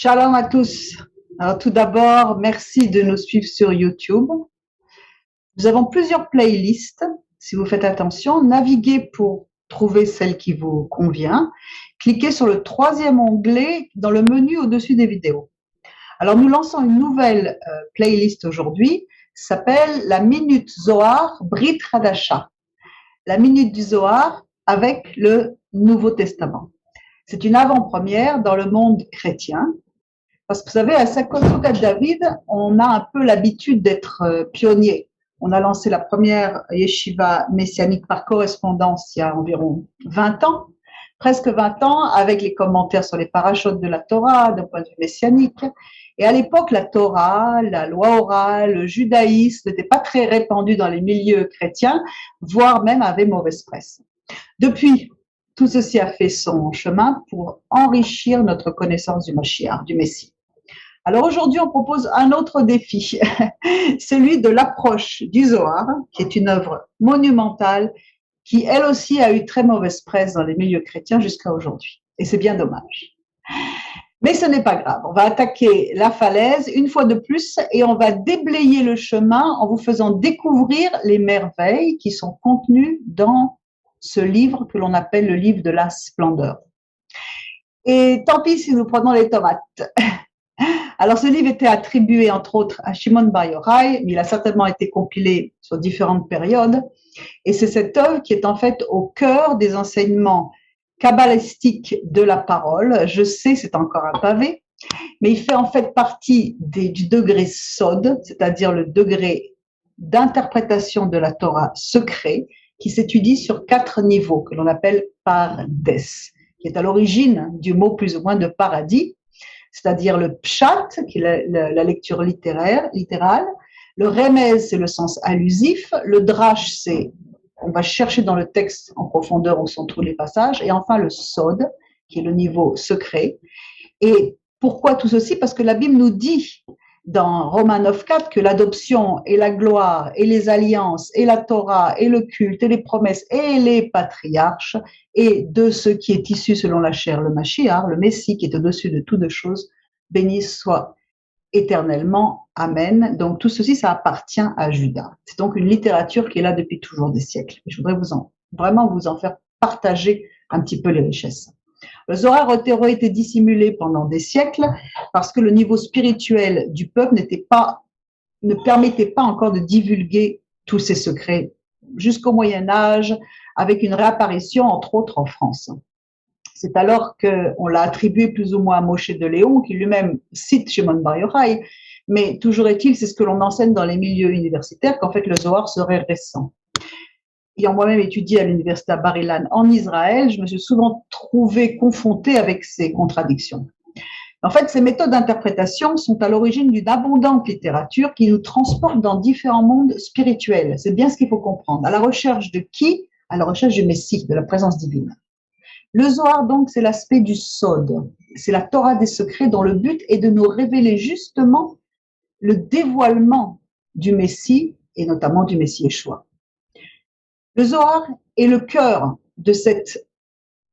Shalom à tous. Alors tout d'abord, merci de nous suivre sur YouTube. Nous avons plusieurs playlists. Si vous faites attention, naviguez pour trouver celle qui vous convient. Cliquez sur le troisième onglet dans le menu au-dessus des vidéos. Alors nous lançons une nouvelle playlist aujourd'hui, s'appelle la Minute Zohar Brit Hadasha. La Minute du Zohar avec le Nouveau Testament. C'est une avant-première dans le monde chrétien. Parce que vous savez, à Sakosuka David, on a un peu l'habitude d'être pionnier. On a lancé la première yeshiva messianique par correspondance il y a environ 20 ans, presque 20 ans, avec les commentaires sur les parachutes de la Torah, d'un point de vue messianique. Et à l'époque, la Torah, la loi orale, le judaïsme n'étaient pas très répandus dans les milieux chrétiens, voire même avaient mauvaise presse. Depuis, tout ceci a fait son chemin pour enrichir notre connaissance du Mashiach, du Messie. Alors aujourd'hui, on propose un autre défi, celui de l'approche du Zohar, qui est une œuvre monumentale, qui elle aussi a eu très mauvaise presse dans les milieux chrétiens jusqu'à aujourd'hui. Et c'est bien dommage. Mais ce n'est pas grave, on va attaquer la falaise une fois de plus et on va déblayer le chemin en vous faisant découvrir les merveilles qui sont contenues dans ce livre que l'on appelle le livre de la splendeur. Et tant pis si nous prenons les tomates. Alors, ce livre était attribué, entre autres, à Shimon Bar Yochai, mais il a certainement été compilé sur différentes périodes. Et c'est cette œuvre qui est en fait au cœur des enseignements kabbalistiques de la parole. Je sais, c'est encore un pavé, mais il fait en fait partie du degré Sod, c'est-à-dire le degré d'interprétation de la Torah secret, qui s'étudie sur 4 niveaux, que l'on appelle Pardes, qui est à l'origine du mot plus ou moins de paradis, c'est-à-dire le pshat, qui est la lecture littérale, le remez, c'est le sens allusif, le drash, c'est on va chercher dans le texte en profondeur où sont tous les passages, et enfin le sod, qui est le niveau secret. Et pourquoi tout ceci? Parce que la Bible nous dit dans Romains 9,4 que l'adoption et la gloire et les alliances et la Torah et le culte et les promesses et les patriarches et de ce qui est issu selon la chair, le Mashiach, le Messie qui est au-dessus de toutes choses, béni soit éternellement. Amen. Donc tout ceci, ça appartient à Judas. C'est donc une littérature qui est là depuis toujours des siècles. Et je voudrais vraiment vous en faire partager un petit peu les richesses. Le Zohar aurait été dissimulé pendant des siècles parce que le niveau spirituel du peuple ne permettait pas encore de divulguer tous ces secrets jusqu'au Moyen Âge, avec une réapparition entre autres en France. C'est alors qu'on l'a attribué plus ou moins à Moshe de Léon, qui lui-même cite Shimon Bar Yochai, mais toujours est-il, c'est ce que l'on enseigne dans les milieux universitaires, qu'en fait le Zohar serait récent. Ayant moi-même étudié à l'université à Bar-Ilan en Israël, je me suis souvent trouvée confrontée avec ces contradictions. En fait, ces méthodes d'interprétation sont à l'origine d'une abondante littérature qui nous transporte dans différents mondes spirituels. C'est bien ce qu'il faut comprendre. À la recherche de qui? À la recherche du Messie, de la présence divine. Le Zohar, donc, c'est l'aspect du Sod. C'est la Torah des secrets dont le but est de nous révéler justement le dévoilement du Messie et notamment du Messie Yeshua. Le Zohar est le cœur de cette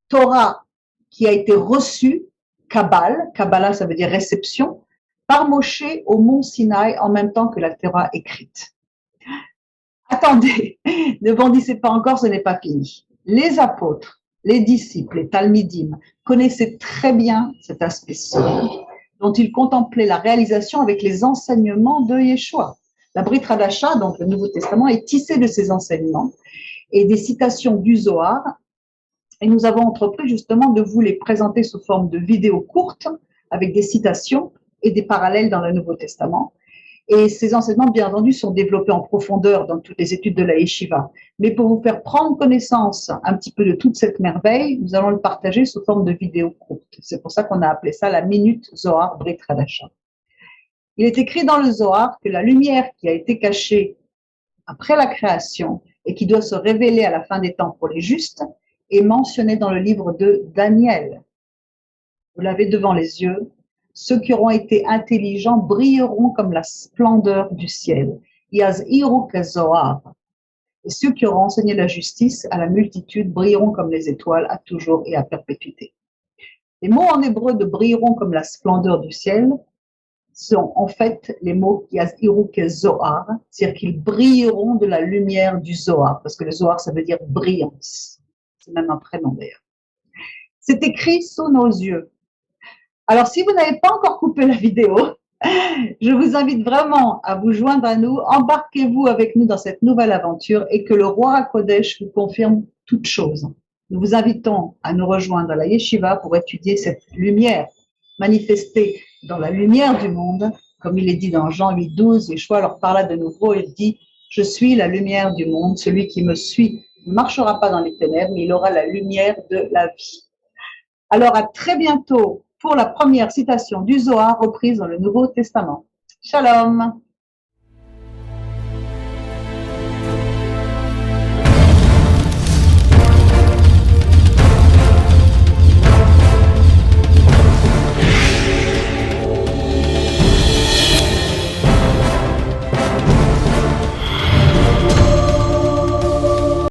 Torah qui a été reçue, Kabbalah ça veut dire réception, par Moshe au mont Sinaï en même temps que la Torah écrite. Attendez, ne bondissez pas encore, ce n'est pas fini. Les apôtres, les disciples, les talmidim connaissaient très bien cet aspect Sod, dont ils contemplaient la réalisation avec les enseignements de Yeshua. La Brit Hadasha, donc le Nouveau Testament, est tissé de ces enseignements et des citations du Zohar. Et nous avons entrepris justement de vous les présenter sous forme de vidéos courtes avec des citations et des parallèles dans le Nouveau Testament. Et ces enseignements, bien entendu, sont développés en profondeur dans toutes les études de la Yeshiva. Mais pour vous faire prendre connaissance un petit peu de toute cette merveille, nous allons le partager sous forme de vidéos courtes. C'est pour ça qu'on a appelé ça la Minute Zohar Brit Hadasha. Il est écrit dans le Zohar que la lumière qui a été cachée après la création et qui doit se révéler à la fin des temps pour les justes est mentionnée dans le livre de Daniel. Vous l'avez devant les yeux. Ceux qui auront été intelligents brilleront comme la splendeur du ciel. Yazhiru kazohar. Et ceux qui auront enseigné la justice à la multitude brilleront comme les étoiles à toujours et à perpétuité. Les mots en hébreu de brilleront comme la splendeur du ciel sont en fait les mots Yazhiruke Zohar, c'est-à-dire qu'ils brilleront de la lumière du Zohar, parce que le Zohar, ça veut dire brillance. C'est même un prénom d'ailleurs. C'est écrit sous nos yeux. Alors, si vous n'avez pas encore coupé la vidéo, je vous invite vraiment à vous joindre à nous. Embarquez-vous avec nous dans cette nouvelle aventure et que le roi HaKodesh vous confirme toutes choses. Nous vous invitons à nous rejoindre à la Yeshiva pour étudier cette lumière manifestée dans la lumière du monde. Comme il est dit dans Jean 8,12, Yeshua leur parla de nouveau et dit « Je suis la lumière du monde. Celui qui me suit ne marchera pas dans les ténèbres, mais il aura la lumière de la vie. » Alors, à très bientôt pour la première citation du Zohar reprise dans le Nouveau Testament. Shalom!